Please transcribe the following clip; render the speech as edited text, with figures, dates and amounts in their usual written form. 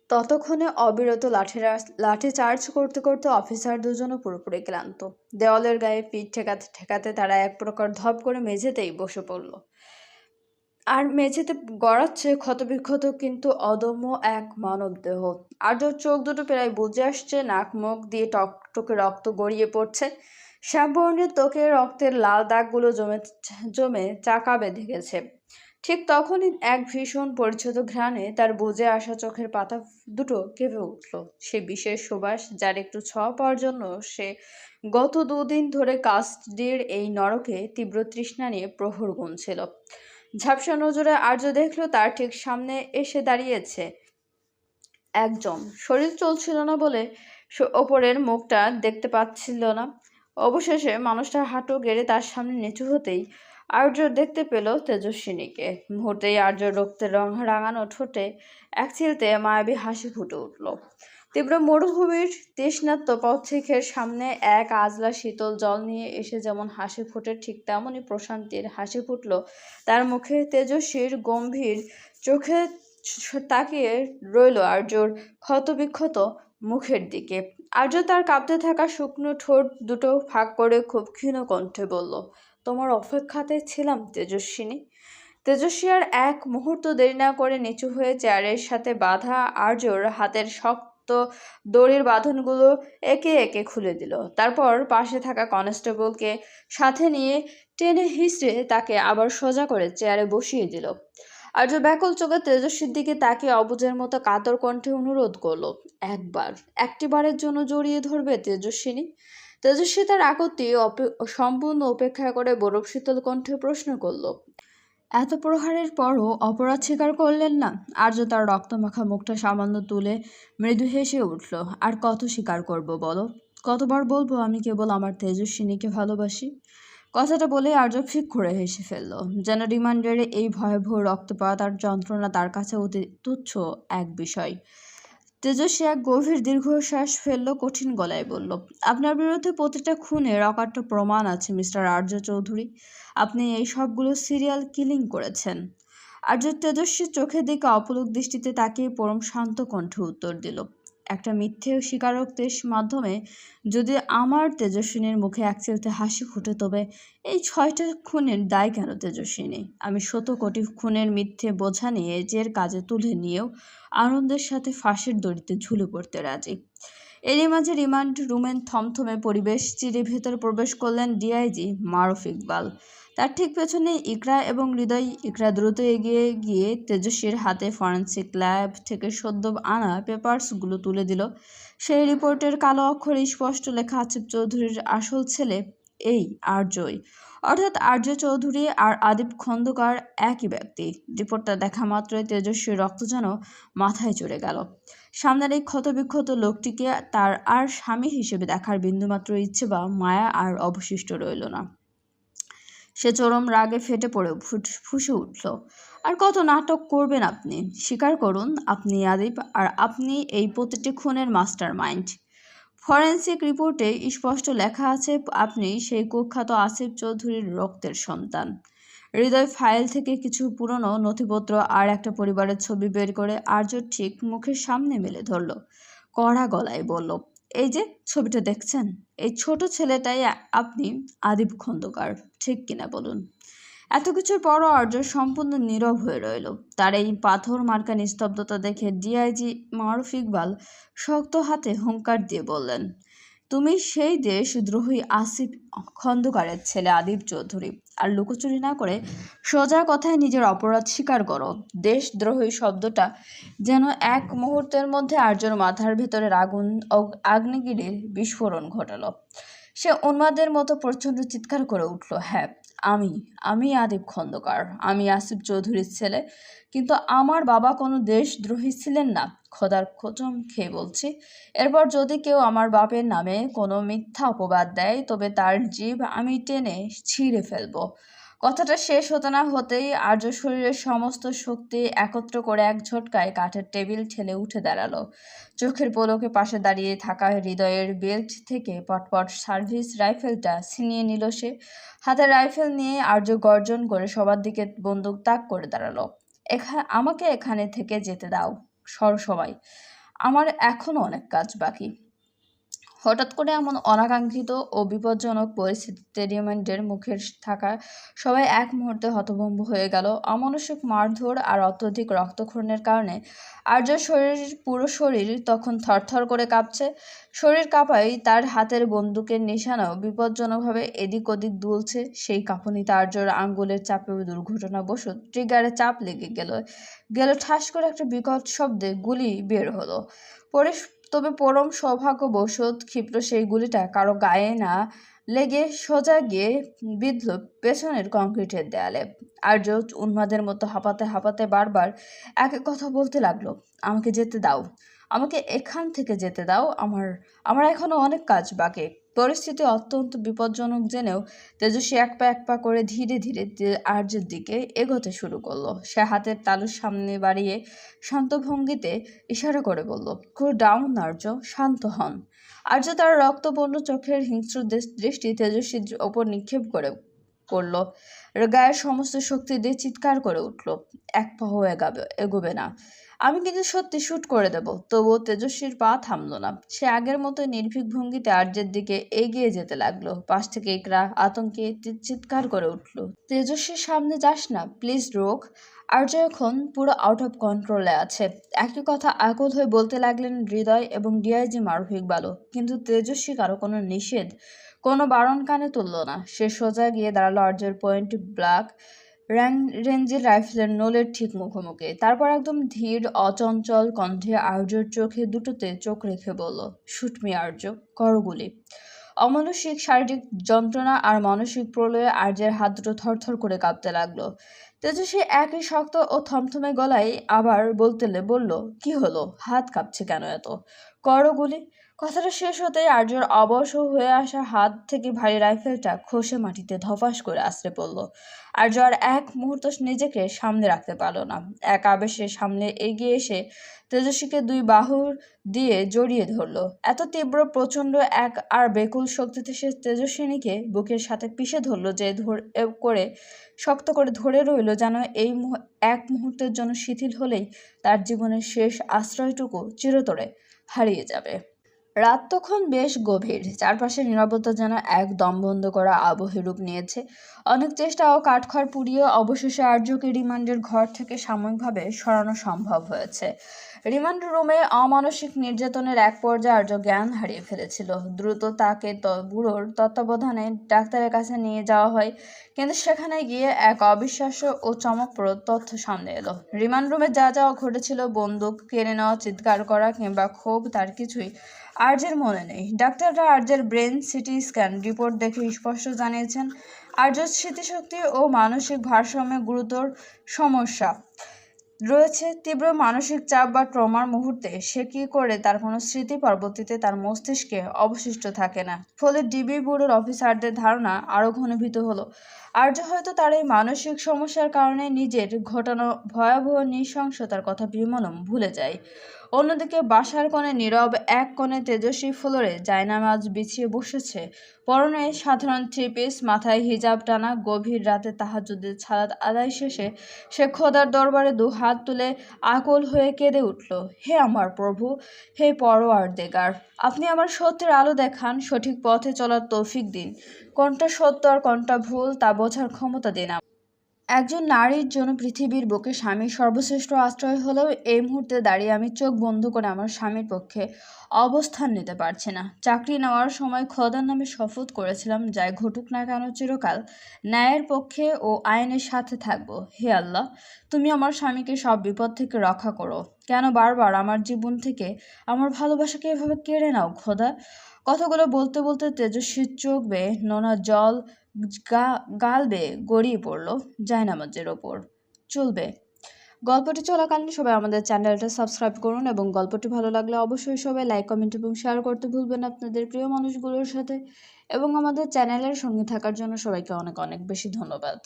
ততক্ষণে অবিরত লাঠি চার্জ করতে করতে অফিসার দুজনও পুরোপুরি ক্লান্ত। দেওয়ালের গায়ে পিঠ ঠেকাতে ঠেকাতে তারা এক প্রকার ধপ করে মেঝেতেই বসে পড়ল। আর মেঝেতে গড়াচ্ছে ক্ষতবিক্ষত কিন্তু অদম্য এক মানব দেহ। আর্যর চোখ দুটো প্রায় বুজে আসছে, নাক মুখ দিয়ে টকটকে রক্ত গড়িয়ে পড়ছে। শ্যামবর্ণের ত্বকের রক্তের লাল দাগগুলো জমে জমে চাকা বেঁধে গেছে। ঠিক তখনই এক ভীষণ পরিচিত ঘ্রাণে তার বুজে আসা চোখের পাতা দুটো কেঁপে উঠল। সে বিশেষ সুবাস যার একটু ছোঁয়া পাওয়ার জন্য সে গত 2 দিন ধরে কাস্টডির এই নরকে তীব্র তৃষ্ণা নিয়ে প্রহর গুনছিল। ঝাপসা নজরে আর্য দেখল তার ঠিক সামনে এসে দাঁড়িয়েছে একজন। শরীর চলছিল না বলে ওপরের মুখটা দেখতে পাচ্ছিল না। অবশেষে মানুষটার হাঁটু গেড়ে তার সামনে নিচু হতেই আর্য দেখতে পেল তেজস্বিনীকে। মুহূর্তেই আর্যর রক্তের রাঙানো ঠোঁটে এক চিলতে মায়াবী হাসি ফুটে উঠল। তীব্র মরুভূমির তৃষ্ণার্ত পথিকের সামনে এক আজলা শীতল জল নিয়ে এসে যেমন হাসি ফোটে, ঠিক তেমনই প্রশান্তির হাসি ফুটল তার মুখে। তেজস্বীর গম্ভীর চোখে তাকিয়ে রইল আর্যর ক্ষতবিক্ষত মুখের দিকে। আর্য তার কাঁপতে থাকা শুকনো ঠোঁট দুটো ফাঁক করে খুব ক্ষীণ কণ্ঠে বলল, তোমার অপেক্ষাতে ছিলাম তেজস্বিনী। তেজস্বী আর এক মুহূর্ত দেরি না করে নিচু হয়ে চেয়ারের সাথে বাঁধা আর্যর হাতের শক্ত দড়ির বাঁধনগুলো একে একে খুলে দিল। তারপর পাশে থাকা কনস্টেবলকে সাথে নিয়ে টেনে হিঁচড়ে তাকে আবার সোজা করে চেয়ারে বসিয়ে দিল। আর্য ব্যাকুল চোখে তেজস্বীর দিকে তাকিয়ে অবুঝের মতো কাতর কণ্ঠে অনুরোধ করলো, একটিবারের জন্য জড়িয়ে ধরবে তেজস্বিনী। তেজস্বী তার আকতি সম্পূর্ণ উপেক্ষা করে বরফ শীতল কণ্ঠে প্রশ্ন করলো, এত প্রহারের পরও অপরাধ স্বীকার করলেন না? আর্য তার রক্তমাখা মুখটা সামান্য তুলে মৃদু হেসে উঠল, আর কত স্বীকার করব বলো? কতবার বলবো আমি কেবল আমার তেজস্বিনীকে ভালোবাসি? কথাটা বলে আর্য ফিক করে হেসে ফেলল, যেন রিমান্ডারে এই ভয়াবহ রক্তপাত আর যন্ত্রণা তার কাছে অতি তুচ্ছ এক বিষয়। তেজস্বী এক গভীর দীর্ঘশ্বাস ফেলল, কঠিন গলায় বলল, আপনার বিরুদ্ধে প্রতিটা খুনের অকাট্য প্রমাণ আছে মিস্টার আর্য চৌধুরী। আপনি এই সবগুলো সিরিয়াল কিলিং করেছেন। আর্য তেজস্বীর চোখের দিকে অপলক দৃষ্টিতে তাকিয়ে পরম শান্ত কণ্ঠে উত্তর দিল, একটা মিথ্যে স্বীকারোক্তির মাধ্যমে যদি আমার তেজস্বিনীর মুখে এক চিলতে হাসি ফুটে, তবে এই 6টা খুনের দায় কেন তেজস্বিনী? আমি 100 কোটি খুনের মিথ্যে বোঝা নিয়ে জের কাজে তুলে নিয়েও আনন্দের সাথে ফাঁসের দড়িতে ঝুলে পড়তে রাজি। এরই মাঝে রিমান্ড রুমের থমথমে পরিবেশ চিরে ভেতরে প্রবেশ করলেন ডিআইজি মারুফ ইকবাল। তার ঠিক পেছনে ইকরা এবং হৃদয়। ইকরা দ্রুত এগিয়ে গিয়ে তেজস্বীর হাতে ফরেন্সিক ল্যাব থেকে সদ্য আনা পেপারসগুলো তুলে দিল। সেই রিপোর্টের কালো অক্ষরে স্পষ্ট লেখা, আসিফ চৌধুরীর আসল ছেলে এই আর্যই, অর্থাৎ আর্য চৌধুরী আর আদিব খন্দকার একই ব্যক্তি। রিপোর্টটা দেখা মাত্রই তেজস্বীর রক্ত যেন মাথায় চড়ে গেল। সামনের এই ক্ষতবিক্ষত লোকটিকে তার আর স্বামী হিসেবে দেখার বিন্দুমাত্র ইচ্ছে বা মায়া আর অবশিষ্ট রইল না। সে চরম রাগে ফেটে পড়ে ফুঁসে উঠল, আর কত নাটক করবেন আপনি? স্বীকার করুন, আপনি আদিব, আর আপনি এই প্রতিটি খুনের মাস্টার মাইন্ড। ফরেন্সিক রিপোর্টে স্পষ্ট লেখা আছে আপনি সেই কুখ্যাত আসিফ চৌধুরীর রক্তের সন্তান। হৃদয় ফাইল থেকে কিছু পুরনো নথিপত্র আর একটা পরিবারের ছবি বের করে আর্য ঠিক মুখের সামনে মেলে ধরল, কড়া গলায় বলল, এই যে ছবিটা দেখছেন, এই ছোট ছেলেটাই আপনি আদিব খন্দকার, ঠিক কিনা বলুন? এত কিছুর পরও আর্য সম্পূর্ণ নীরব হয়ে রইল। তার এই পাথর মার্কা নিস্তব্ধতা দেখে ডিআইজি মারুফ ইকবাল শক্ত হাতে হুঙ্কার দিয়ে বললেন, তুমি সেই দেশদ্রোহী আসিফ খন্দকারের ছেলে আদিব চৌধুরী, আর লুকোচুরি না করে সোজা কথায় নিজের অপরাধ স্বীকার করো। দেশদ্রোহী শব্দটা যেন এক মুহূর্তের মধ্যে আর্যর মাথার ভেতরের আগ্নেয়গিরির বিস্ফোরণ ঘটালো। সে উন্মাদের মতো প্রচণ্ড চিৎকার করে উঠল, হ্যাঁ, আমি আদিব খন্দকার, আমি আসিফ চৌধুরীর ছেলে, কিন্তু আমার বাবা কোনো দেশদ্রোহী ছিলেন না, খোদার কসম খেয়ে বলছি। এরপর যদি কেউ আমার বাপের নামে কোনো মিথ্যা অপবাদ দেয়, তবে তার জিভ আমি টেনে ছিঁড়ে ফেলবো। কথাটা শেষ হতে না হতেই আর্য শরীরের সমস্ত শক্তি একত্র করে এক ঝটকায় কাঠের টেবিল ঠেলে উঠে দাঁড়ালো। চোখের পলকে পাশে দাঁড়িয়ে থাকা হৃদয়ের বেল্ট থেকে পটপট সার্ভিস রাইফেলটা ছিনিয়ে নিল সে। হাতে রাইফেল নিয়ে আর্য গর্জন করে সবার দিকে বন্দুক তাক করে দাঁড়ালো, আমাকে এখানে থেকে যেতে দাও, সবাই। আমার এখনো অনেক কাজ বাকি। হঠাৎ করে এমন অনাকাঙ্ক্ষিত ও বিপজ্জনক পরিস্থিতিতে রিমান্ডের মুখে থাকা সবাই এক মুহূর্তে হতভম্ব হয়ে গেল। অমানসিক মারধর আর অত্যধিক রক্তক্ষরণের কারণে আর্যর পুরো শরীর তখন থরথর করে কাঁপছে। শরীর কাঁপায়, তার হাতের বন্দুকের নিশানাও বিপজ্জনকভাবে এদিক ওদিক দুলছে। সেই কাঁপুনিতে আর্যর আঙ্গুলের চাপে দুর্ঘটনাবশত ট্রিগারে চাপ লেগে গেল ঠাস করে একটা বিকট শব্দে গুলি বের হলো। পরে তবে পরম সৌভাগ্যবশত ক্ষিপ্র সেই গুলিটা কারো গায়ে না লেগে সোজা গিয়ে বিঁধল পেছনের কংক্রিটের দেয়ালে। আর্য উন্মাদের মতো হাঁপাতে হাঁপাতে বারবার একই কথা বলতে লাগলো, আমাকে যেতে দাও, আমাকে এখান থেকে যেতে দাও, আমার এখনো অনেক কাজ বাকি। পরিস্থিতি অত্যন্ত বিপজ্জনক জেনেও তেজস্বী এক পা করে ধীরে ধীরে আর্যের দিকে এগোতে শুরু করলো। সে হাতের তালুর সামনে বাড়িয়ে শান্ত ভঙ্গিতে ইশারা করে বলল, কুল ডাউন আর্য, শান্ত হন। আর্য তার রক্তবর্ণ চোখের হিংস্র দৃষ্টি তেজস্বীর ওপর নিক্ষেপ করে করল। গায়ের সমস্ত শক্তি দিয়ে চিৎকার করে উঠল, এক পাও এগোবে না, আমি কিন্তু সত্যি শুট করে দেব। তবুও তেজস্বীর পা থামল না। সে আগের মতো নির্ভীক ভঙ্গিতে আর্যের দিকে এগিয়ে যেতে লাগলো। পাশ থেকে ইকরা আতঙ্কে চিৎকার করে উঠল, তেজস্বীর সামনে যাস না প্লিজ রোক। আর্য এখন পুরো আউট অফ কন্ট্রোলে আছে। একই কথা আকুল হয়ে বলতে লাগলেন হৃদয় এবং ডিআইজি মারুফ ইকবালও। কিন্তু তেজস্বী কারো কোনো নিষেধ, কোনো বারণ কানে তুলল না। সে সোজা গিয়ে দাঁড়ালো আর্যের পয়েন্ট ব্ল্যাক রেঞ্জের রাইফেলের নোলের ঠিক মুখোমুখি। তারপর একদম ধীর অচঞ্চল কণ্ঠে আর্যর চোখে দুটোতে চোখ রেখে বলল, শুট মি আর্য, করো গুলি। অমানসিক শারীরিক যন্ত্রণা আর মানসিক প্রলয়ে আর্যের হাত দুটো থরথর করে কাঁপতে লাগলো। তেজস্বী একই শক্ত ও থমথমে গলায় আবার বলল, কি হলো, হাত কাঁপছে কেন এত, করো গুলি। কথাটা শেষ হতেই আর্যর অবশ হয়ে আসা হাত থেকে ভারী রাইফেলটা খসে মাটিতে ধপাস করে আছড়ে পড়ল। আর্য আর এক মুহূর্ত নিজেকে সামনে রাখতে পারল না। এক আবেশে সামনে এগিয়ে এসে তেজস্বীকে দুই বাহুর দিয়ে জড়িয়ে ধরল। এত তীব্র, প্রচণ্ড এক আর বেকুল শক্তিতে সে তেজস্বিনীকে বুকের সাথে পিষে ধরল যে শক্ত করে ধরে রইল, যেন এই এক মুহূর্তের জন্য শিথিল হলেই তার জীবনের শেষ আশ্রয়টুকু চিরতরে হারিয়ে যাবে। রাত তখন বেশ গভীর। চারপাশের নীরবতা যেন এক দমবন্ধ করা আবহে রূপ নিয়েছে। অনেক চেষ্টা ও কাঠখড় পুড়িয়ে অবশেষে আর্যকে রিমান্ডের ঘর থেকে সাময়িকভাবে সরানো সম্ভব হয়েছে। রিমান্ড রুমে অমানসিক নির্যাতনের এক পর্যায়ে আর্য জ্ঞান হারিয়ে ফেলেছিল। দ্রুত তাকে বুড়োর তত্ত্বাবধানে ডাক্তারের কাছে নিয়ে যাওয়া হয়। কিন্তু সেখানে গিয়ে এক অবিশ্বাস্য ও চমকপ্রদ তথ্য সামনে এলো। রিমান্ড রুমে যা যা ঘটেছিল, বন্দুক কেড়ে নেওয়া, চিৎকার করা কিংবা ক্ষোভ, তার কিছুই আর্যের মনে নেই। ডাক্তাররা আর্যের ব্রেন সিটি স্ক্যান রিপোর্ট দেখে স্পষ্ট জানিয়েছেন, আর্যের স্মৃতিশক্তি ও মানসিক ভারসাম্যে গুরুতর সমস্যা রয়েছে। তীব্র মানসিক চাপ বা ট্রমার মুহূর্তে সে কি করে তার কোনো স্মৃতি পরবর্তীতে তার মস্তিষ্কে অবশিষ্ট থাকে না। ফলে ডিবি ব্যুরোর অফিসারদের ধারণা আরও ঘনীভূত হলো, আর্য হয়তো তার এই মানসিক সমস্যার কারণে নিজের ঘটানো ভয়াবহ নৃশংসতার কথা বিমলম ভুলে যায়। অন্যদিকে বাসার কোণে নীরব এক কোণে তেজস্বী ফ্লোরে জায়নামাজ বিছিয়ে বসেছে। পরনে সাধারণ থ্রি-পিস, মাথায় হিজাব টানা। গভীর রাতে তাহাজ্জুদের সালাত আদায় শেষে সে খোদার দরবারে দু হাত তুলে আকুল হয়ে কেঁদে উঠল, হে আমার প্রভু, হে পরওয়ারদিগার, আপনি আমার সত্যের আলো দেখান, সঠিক পথে চলার তৌফিক দিন। কোনটা সত্য আর কোনটা ভুল তা বোঝার ক্ষমতা দিন। একজন নারীর জন্য পৃথিবীর বুকে স্বামীর সর্বশ্রেষ্ঠ আশ্রয় হলেও এই মুহূর্তে দাঁড়িয়ে আমি চোখ বন্ধ করে আমার স্বামীর পক্ষে অবস্থান নিতে পারছি না। চাকরি নেওয়ার সময় খোদার নামে শপথ করেছিলাম, যাই ঘটুক না কেন চিরকাল ন্যায়ের পক্ষে ও আইনের সাথে থাকবো। হে আল্লাহ, তুমি আমার স্বামীকে সব বিপদ থেকে রক্ষা করো। কেন বারবার আমার জীবন থেকে আমার ভালোবাসাকে এভাবে কেড়ে নাও খোদা। কথাগুলো বলতে বলতে তেজস্বীর চোখ বেয়ে নোনা জল গাল বেয়ে গড়িয়ে পড়ল জায়নামাজের ওপর। চলবে। গল্পটি চলাকালীন সবাই আমাদের চ্যানেলটা সাবস্ক্রাইব করুন এবং গল্পটি ভালো লাগলে অবশ্যই সবাই লাইক, কমেন্ট এবং শেয়ার করতে ভুলবেন আপনাদের প্রিয় মানুষগুলোর সাথে। এবং আমাদের চ্যানেলের সঙ্গে থাকার জন্য সবাইকে অনেক অনেক বেশি ধন্যবাদ।